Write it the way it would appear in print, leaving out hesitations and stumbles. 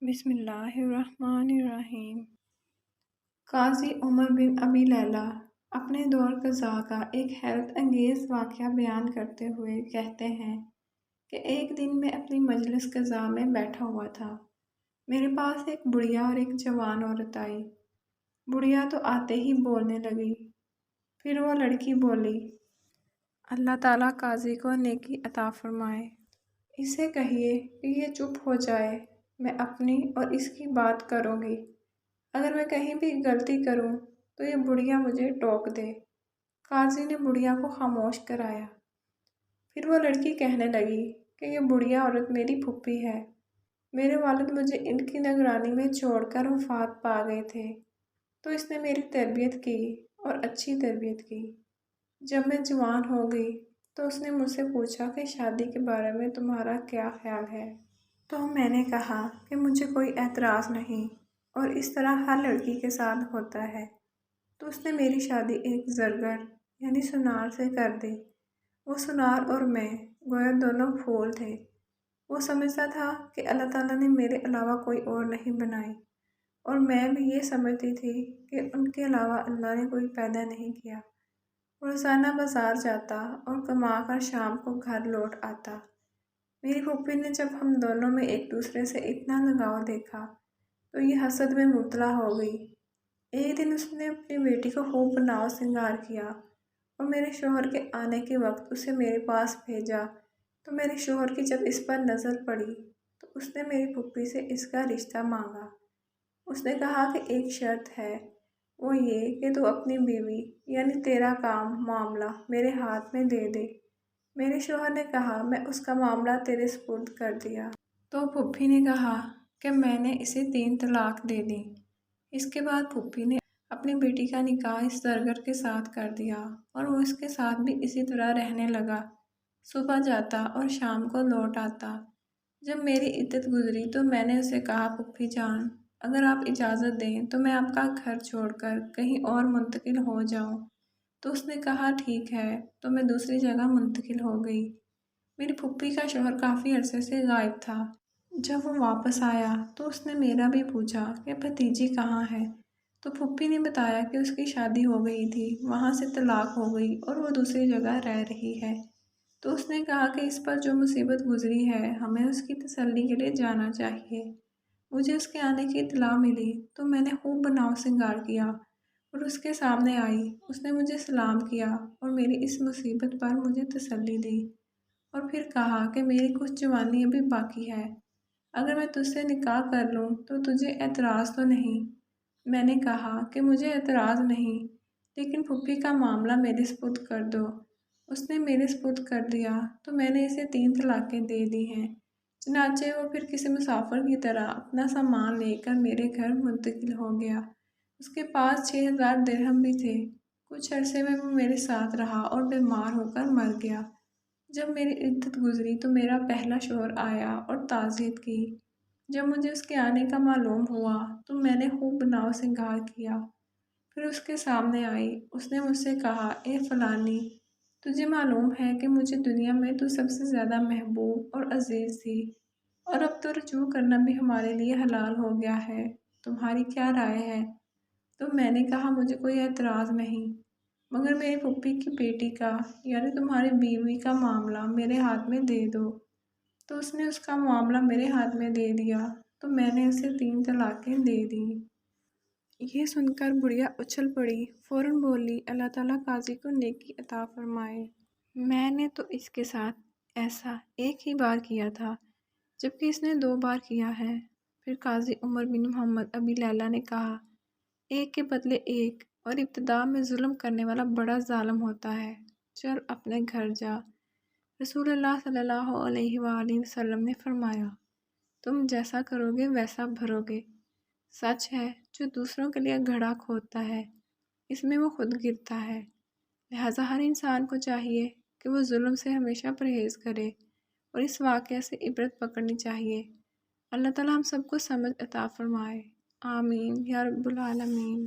بسم اللہ الرحمن الرحیم۔ قاضی عمر بن ابی لیلہ اپنے دور قضاء کا ایک حیرت انگیز واقعہ بیان کرتے ہوئے کہتے ہیں کہ ایک دن میں اپنی مجلس قضاء میں بیٹھا ہوا تھا۔ میرے پاس ایک بڑھیا اور ایک جوان عورت آئی۔ بڑھیا تو آتے ہی بولنے لگی۔ پھر وہ لڑکی بولی، اللہ تعالیٰ قاضی کو نیکی عطا فرمائے۔ اسے کہیے کہ یہ چپ ہو جائے، میں اپنی اور اس کی بات کروں گی۔ اگر میں کہیں بھی غلطی کروں تو یہ بڑھیا مجھے ٹوک دے۔ قاضی نے بڑھیا کو خاموش کرایا۔ پھر وہ لڑکی کہنے لگی کہ یہ بڑھیا عورت میری پھوپھی ہے۔ میرے والد مجھے ان کی نگرانی میں چھوڑ کر وفات پا گئے تھے، تو اس نے میری تربیت کی اور اچھی تربیت کی۔ جب میں جوان ہو گئی تو اس نے مجھ سے پوچھا کہ شادی کے بارے میں تمہارا کیا خیال ہے؟ تو میں نے کہا کہ مجھے کوئی اعتراض نہیں، اور اس طرح ہر لڑکی کے ساتھ ہوتا ہے۔ تو اس نے میری شادی ایک زرگر یعنی سنار سے کر دی۔ وہ سنار اور میں گویا دونوں پھول تھے۔ وہ سمجھتا تھا کہ اللہ تعالیٰ نے میرے علاوہ کوئی اور نہیں بنائی، اور میں بھی یہ سمجھتی تھی کہ ان کے علاوہ اللہ نے کوئی پیدا نہیں کیا۔ روزانہ بازار جاتا اور کما کر شام کو گھر لوٹ آتا۔ میری پھوپھی نے جب ہم دونوں میں ایک دوسرے سے اتنا لگاؤ دیکھا تو یہ حسد میں مبتلا ہو گئی۔ ایک دن اس نے اپنی بیٹی کو خوب بناؤ سنگار کیا اور میرے شوہر کے آنے کے وقت اسے میرے پاس بھیجا۔ تو میرے شوہر کی جب اس پر نظر پڑی تو اس نے میری پھوپھی سے اس کا رشتہ مانگا۔ اس نے کہا کہ ایک شرط ہے، وہ یہ کہ تو اپنی بیوی یعنی تیرا کام معاملہ میرے ہاتھ میں دے دے۔ میرے شوہر نے کہا میں اس کا معاملہ تیرے سپرد کر دیا۔ تو پھوپھی نے کہا کہ میں نے اسے 3 طلاق دے دی۔ اس کے بعد پھوپھی نے اپنی بیٹی کا نکاح اس زرگر کے ساتھ کر دیا اور وہ اس کے ساتھ بھی اسی طرح رہنے لگا۔ صبح جاتا اور شام کو لوٹ آتا۔ جب میری عدت گزری تو میں نے اسے کہا، پھوپھی جان، اگر آپ اجازت دیں تو میں آپ کا گھر چھوڑ کر کہیں اور منتقل ہو جاؤں۔ تو اس نے کہا ٹھیک ہے، تو میں دوسری جگہ منتقل ہو گئی۔ میری پھوپھی کا شوہر کافی عرصے سے غائب تھا۔ جب وہ واپس آیا تو اس نے میرا بھی پوچھا کہ بھتیجی کہاں ہے؟ تو پھوپھی نے بتایا کہ اس کی شادی ہو گئی تھی، وہاں سے طلاق ہو گئی اور وہ دوسری جگہ رہ رہی ہے۔ تو اس نے کہا کہ اس پر جو مصیبت گزری ہے ہمیں اس کی تسلی کے لیے جانا چاہیے۔ مجھے اس کے آنے کی اطلاع ملی تو میں نے خوب بناؤ سنگار کیا اور اس کے سامنے آئی۔ اس نے مجھے سلام کیا اور میری اس مصیبت پر مجھے تسلی دی، اور پھر کہا کہ میری کچھ جوانی ابھی باقی ہے، اگر میں تجھ سے نکاح کر لوں تو تجھے اعتراض تو نہیں؟ میں نے کہا کہ مجھے اعتراض نہیں، لیکن پھوپھی کا معاملہ میرے سپرد کر دو۔ اس نے میرے سپرد کر دیا تو میں نے اسے 3 طلاقیں دے دی ہیں۔ چنانچہ وہ پھر کسی مسافر کی طرح اپنا سامان لے کر میرے گھر منتقل ہو گیا۔ اس کے پاس 6000 درہم بھی تھے۔ کچھ عرصے میں وہ میرے ساتھ رہا اور بیمار ہو کر مر گیا۔ جب میری عدت گزری تو میرا پہلا شوہر آیا اور تعزیت کی۔ جب مجھے اس کے آنے کا معلوم ہوا تو میں نے خوب بناؤ سنگار کیا۔ پھر اس کے سامنے آئی۔ اس نے مجھ سے کہا، اے فلانی، تجھے معلوم ہے کہ مجھے دنیا میں تو سب سے زیادہ محبوب اور عزیز تھی، اور اب تو رجوع کرنا بھی ہمارے لیے حلال ہو گیا ہے، تمہاری کیا رائے ہے؟ تو میں نے کہا مجھے کوئی اعتراض نہیں، مگر میری پھوپھی کی بیٹی کا یعنی تمہاری بیوی کا معاملہ میرے ہاتھ میں دے دو۔ تو اس نے اس کا معاملہ میرے ہاتھ میں دے دیا تو میں نے اسے 3 طلاقیں دے دیں۔ یہ سن کر بڑھیا اچھل پڑی، فوراً بولی، اللہ تعالیٰ قاضی کو نیکی عطا فرمائے۔ میں نے تو اس کے ساتھ ایسا ایک ہی بار کیا تھا، جبکہ اس نے 2 بار کیا ہے۔ پھر قاضی عمر بن محمد ابی لیلہ نے کہا، ایک کے بدلے ایک، اور ابتدا میں ظلم کرنے والا بڑا ظالم ہوتا ہے، چل اپنے گھر جا۔ رسول اللہ صلی اللہ علیہ وآلہ وسلم نے فرمایا، تم جیسا کرو گے ویسا بھرو گے۔ سچ ہے، جو دوسروں کے لیے گھڑا کھودتا ہے اس میں وہ خود گرتا ہے۔ لہٰذا ہر انسان کو چاہیے کہ وہ ظلم سے ہمیشہ پرہیز کرے اور اس واقعہ سے عبرت پکڑنی چاہیے۔ اللہ تعالیٰ ہم سب کو سمجھ عطا فرمائے، آمین یا رب العالمین۔